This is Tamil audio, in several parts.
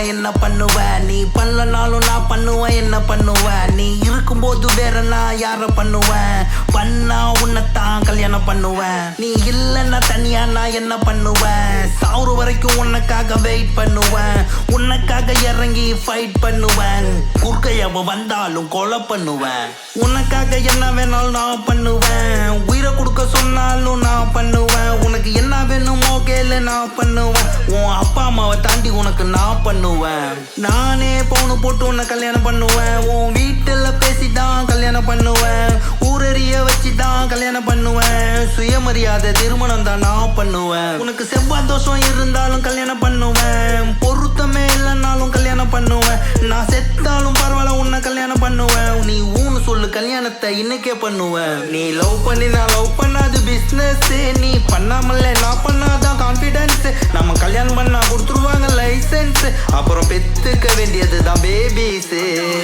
என்ன பண்ணுவ நீ பண்ணலனாலும் நான் பண்ணுவேன் என்ன பண்ணுவ நீ இருக்கும்போது வேற நான் யார பண்ணுவேன் பண்ணா உன்னைத்தான் கல்யாணம் பண்ணுவேன் நீ இல்லைன்னா தனியா நான் என்ன பண்ணுவேன் சாவுற வரைக்கும் உனக்காக வெயிட் பண்ணுவேன் உனக்காக இறங்கி ஃபைட் பண்ணுவேன் குறுக்கையவ வந்தாலும் கொலை பண்ணுவேன் உனக்காக என்ன வேணாலும் நான் பண்ணுவேன் உயிரை கொடுக்க சொன்னாலும் நான் பண்ணுவேன் உனக்கு என்ன வேணுமோ கேளு நான் பண்ணுவேன் உன் அப்பா அம்மாவை தாண்டி உனக்கு நான் பண்ணுவேன் நானே பவுனு போட்டு உன்னை கல்யாணம் பண்ணுவேன் உன் வீட்டுல பேசிதான் கல்யாணம் பண்ணுவேன் ஊரறிய வச்சுதான் கல்யாணம் பண்ணுவேன் சுயமரியாதை திருமணம் தான் நான் பண்ணுவேன் உனக்கு செவ்வாய் தோஷம் இருந்தாலும் கல்யாணம் பண்ணுவேன் பொருத்தமே இல்லைன்னாலும் கல்யாணம் பண்ணுவேன் நான் செத்தாலும் பரவாயில்ல உன்னை கல்யாணம் பண்ணுவேன் நீ ஊன்னு சொல்லு கல்யாணத்தை இன்னைக்கே பண்ணுவேன் நீ லவ் பண்ணி நான் லவ் பண்ணாது பிசினஸ் நீ பண்ணாமல்ல நான் பண்ணாதான் கான்பிடன்ஸ் நம்ம கல்யாணம் பண்ணா கொடுத்துருவாங்க லைசன்ஸ் அப்புறம் பெத்துக்க வேண்டியதுதான் பேபிஸ்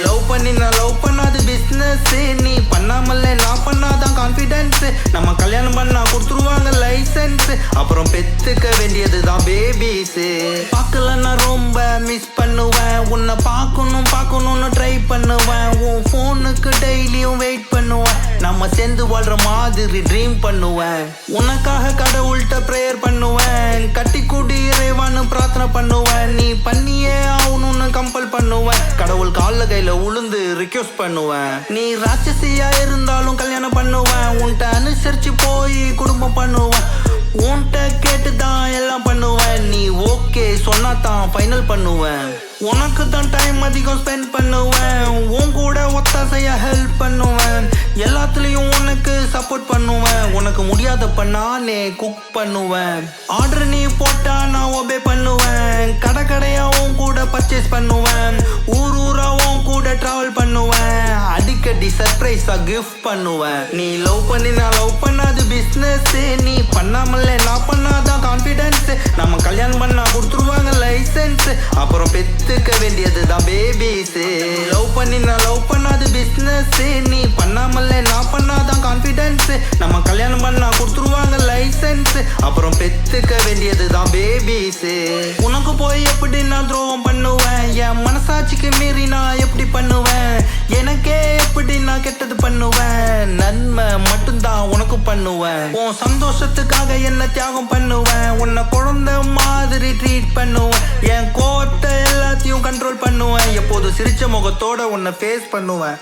லவ் பண்ணி நான் லவ் பண்ணாது பிசினஸ் நீ பண்ணாமல்ல நான் பண்ணாதான் கான்பிடன்ஸ் நம்ம கல்யாணம் பண்ணா கொடுத்துருவாங்க லைசன்ஸ் அப்புறம் பெத்துக்க வேண்டியதுதான் பேபிஸ் பார்க்கலன்னா ரொம்ப மிஸ் பண்ணுவேன் உன்னை பார்க்கணும்னு ட்ரை பண்ணுவேன் உன் போனுக்கு டெய்லியும் வெயிட் பண்ணுவேன் நம்ம சேர்ந்து வாழ்ற மாதிரி ட்ரீம் பண்ணுவேன் உனக்காக கடவுள்கிட்ட ப்ரேயர் பண்ணுவேன் கட்டி கூடி இறைவான்னு பிரார்த்தனை பண்ணுவேன் நீ பண்ணியே ஆகணும்னு கம்பல் பண்ணுவேன் கடவுள் கால்ல கையில உளுந்து ரிக்வெஸ்ட் பண்ணுவேன் நீ ராட்சசியா இருந்தாலும் கல்யாணம் பண்ணுவேன் உன்கிட்ட அனுசரிச்சு போய் குடும்பம் பண்ணுவேன் உன்கிட்ட கேட்டுதான் எல்லாம் பண்ணுவேன் நீ ஓகே சொன்னா தான் ஃபைனல் பண்ணுவேன் உனக்கு தான் டைம் அதிகம் ஸ்பெண்ட் பண்ணுவேன் உன் கூட ஒத்தாசையா ஹெல்ப் பண்ணுவேன் எல்லாத்துலயும் உனக்கு சப்போர்ட் பண்ணுவேன் உனக்கு முடியாதப்ப நானே குக் பண்ணுவேன் ஆர்டர் நீ போட்டா நான் ஒபே பண்ணுவேன் கடையா உன் கூட பர்ச்சேஸ் பண்ணுவேன் ஊரா உன் கூட டிராவல் பண்ணுவேன் அடிக்கடி சர்ப்ரைஸா கிஃப்ட் பண்ணுவேன் நீ லவ் பண்ணி நான் லவ் பண்ணாது பிசினஸ் நீ பண்ணாமல்ல நான் பண்ணாதான் கான்பிடன்ஸ் நம்ம கல்யாணம் பண்ணா கொடுத்துருவாங்க லைசன்ஸ் அப்புறம் பெத்துக்க வேண்டியதுதான் பேபிஸ் லவ் பண்ணி நான் லவ் பண்ணாது பிசினஸ் நீ பண்ணாமல்ல நான் பண்ணாதான் கான்பிடன்ஸ் நம்ம கல்யாணம் பண்ணா கொடுத்துருவாங்க லைசன்ஸ் அப்புறம் பெத்துக்க வேண்டியதுதான் பேபிஸ் உனக்கு போய் எப்படி நான் துரோகம் பண்ணுவேன் என் மனசாட்சிக்கு மீறி நான் எப்படி பண்ணுவேன் எனக்கே எப்படி நான் கெட்டது பண்ணுவேன் நன்மை மட்டும்தான் உனக்கு பண்ணுவேன் உன் சந்தோஷத்துக்காக என்ன தியாகம் பண்ணுவேன் உன்னை குழந்தை மாதிரி ட்ரீட் பண்ணுவேன் என் கோவத்தை எல்லாத்தையும் கண்ட்ரோல் பண்ணுவேன் எப்போதும் சிரிச்ச முகத்தோட உன்னை ஃபேஸ் பண்ணுவேன்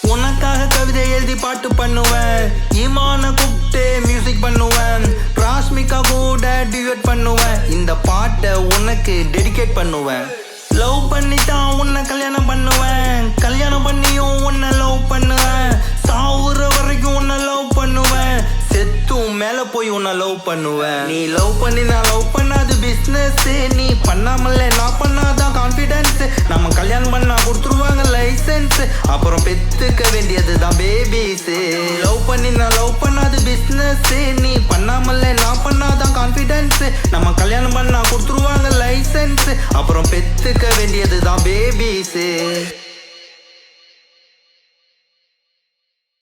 உனக்காக கவிதை எழுதி பாட்டு பண்ணுவேன் ஈமான கூப்பிட்டு மியூசிக் பண்ணுவேன் ராஷ்மிகா கூட டியூட் பண்ணுவேன் இந்த பாட்டை உனக்கு டெடிகேட் பண்ணுவேன் லவ் பண்ணி தான் உன்னை கல்யாணம் பண்ணுவேன் கல்யாணம் பண்ணியும் உன்னை லவ் பண்ணுவேன் சாவுற வரைக்கும் உன்னை லவ் பண்ணுவேன் செத்தும் மேல போய் உன்னை லவ் பண்ணுவேன் நீ லவ் பண்ணி நான் லவ் பண்ணாது பிசினஸ் நீ பண்ணாமல்ல நான் பண்ணாதான் கான்பிடன்ஸ் நம்ம கல்யாணம் பண்ணா கொடுத்துருவாங்க லைசன்ஸ் அப்புறம் பெத்துக்க வேண்டியதுதான் பேபிஸ் லவ் பண்ணி நான் லவ் பண்ணாது பிசினஸ் நீ பண்ணாமல்ல நான் பண்ணாதான் கான்பிடன்ஸ் நம்ம கல்யாணம் பண்ணா கொடுத்துருவாங்க லைசன்ஸ் அப்புறம் பெத்துக்க வேண்டியதுதான் பேபிஸ்